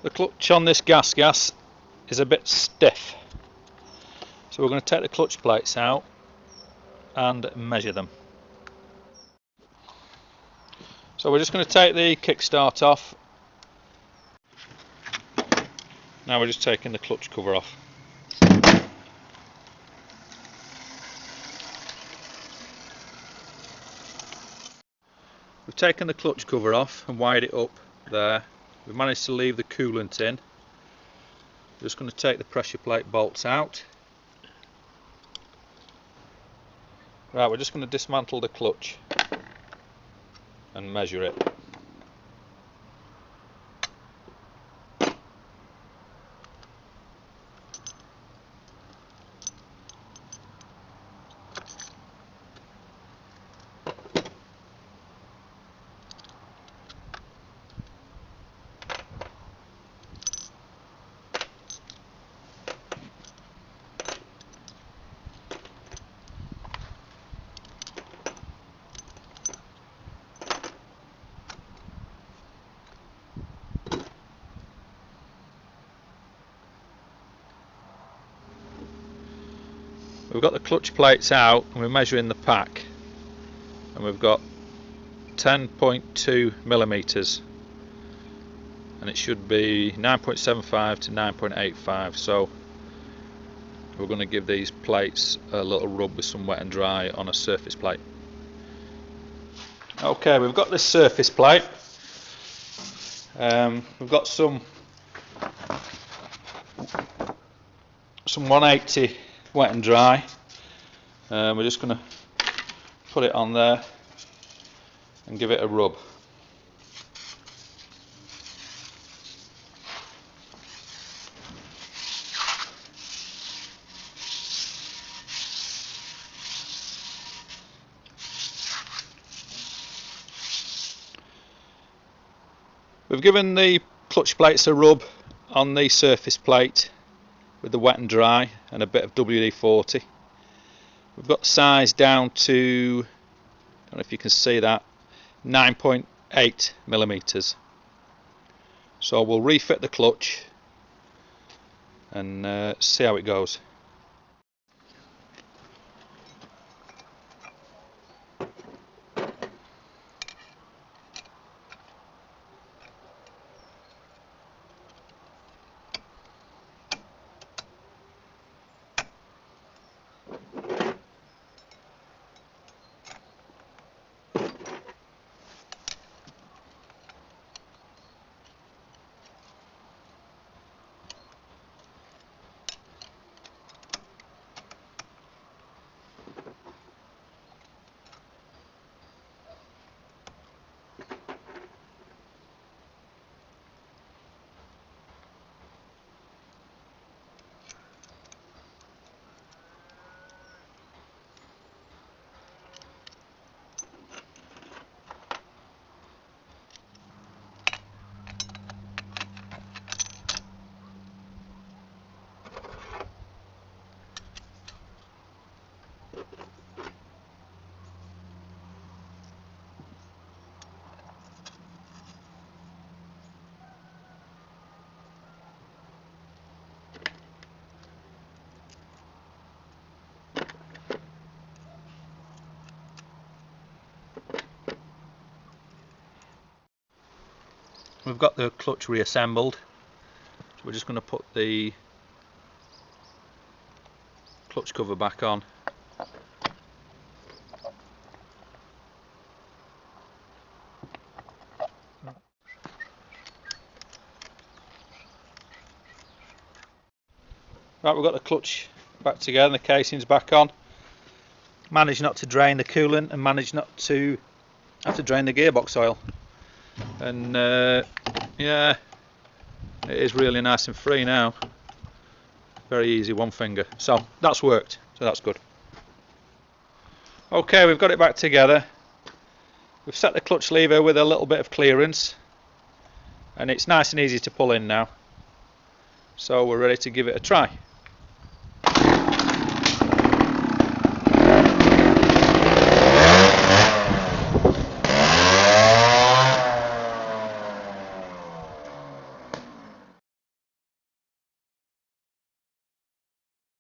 The clutch on this gas is a bit stiff, so we're going to take the clutch plates out and measure them. So we're just going to take the kickstart off. Now we're just taking the clutch cover off. We've taken the clutch cover off and wired it up there. We've managed to leave the coolant in. We're just going to take the pressure plate bolts out. Right, we're just going to dismantle the clutch and measure it. We've got the clutch plates out and we're measuring the pack, and we've got 10.2 millimeters, and it should be 9.75 to 9.85. so we're going to give these plates a little rub with some wet and dry on a surface plate. Okay, we've got this surface plate. We've got some 180 wet and dry. We're just going to put it on there and give it a rub. We've given the clutch plates a rub on the surface plate with the wet and dry and a bit of WD-40. We've got the size down to, I don't know if you can see that, 9.8 millimeters. So we'll refit the clutch and see how it goes. We've got the clutch reassembled, so we're just going to put the clutch cover back on. Right, we've got the clutch back together, the casing's back on. Managed not to drain the coolant and managed not to have to drain the gearbox oil. And yeah, it is really nice and free now. Very easy, one finger. So that's worked, so that's good. Okay, we've got it back together. We've set the clutch lever with a little bit of clearance, and it's nice and easy to pull in now. So we're ready to give it a try.